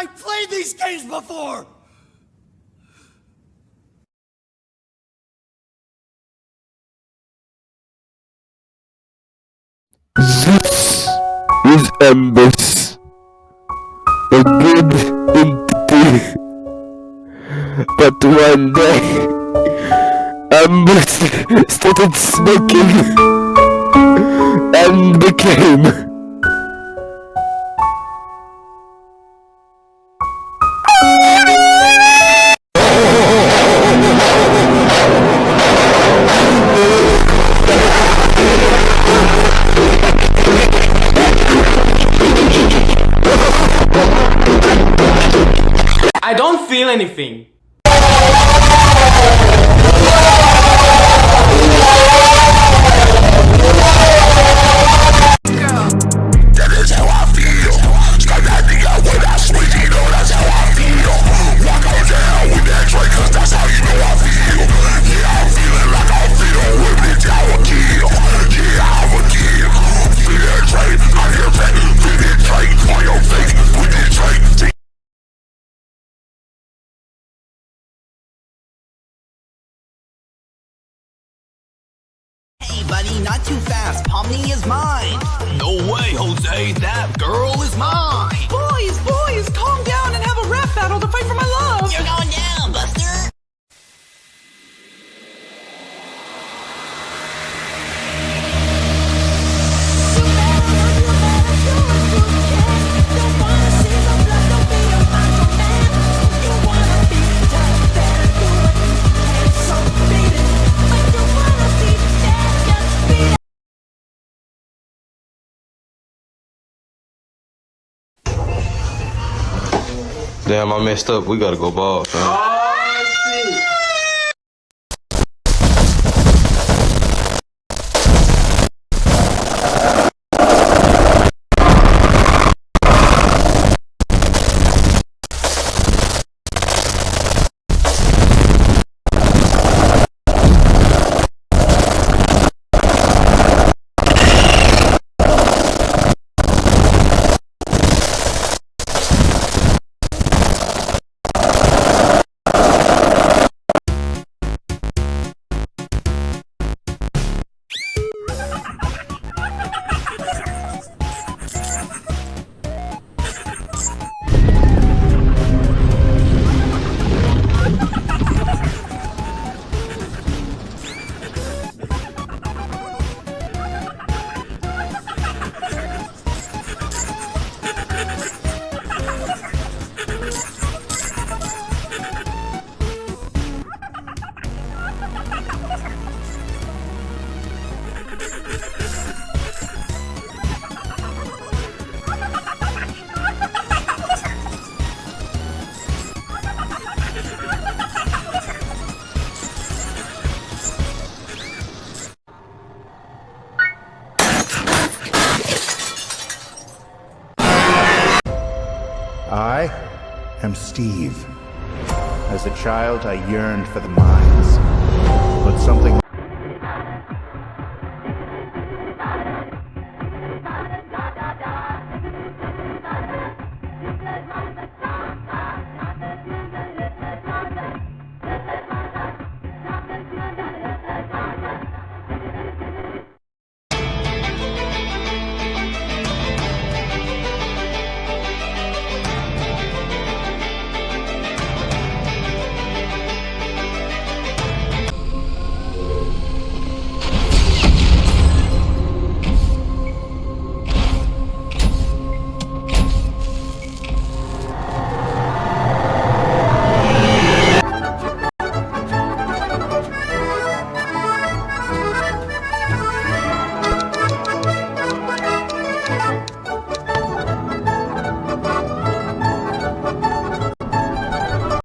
I've played these games before! Zeus is Ambus, a good entity. But one day, Ambus started smoking and became I don't feel anything. That is how I feel. Start acting out when I switch, you know that's how I feel. Walk on down with that drink, cause that's how you know I feel. Yeah, I'm feeling like I feel. Whipping it down a kill. Yeah, I'm a kill. Feel that drink, I hear that. Feel that drink on your face. Put that drink. Hey buddy, not too fast. Pomni is mine. No way, Jose. That girl is mine. Boys, calm down and have a rap battle to fight for my love. You're going down, Buster. Damn, I messed up. We gotta go ball, fam. I am Steve. As a child, I yearned for the mines, but something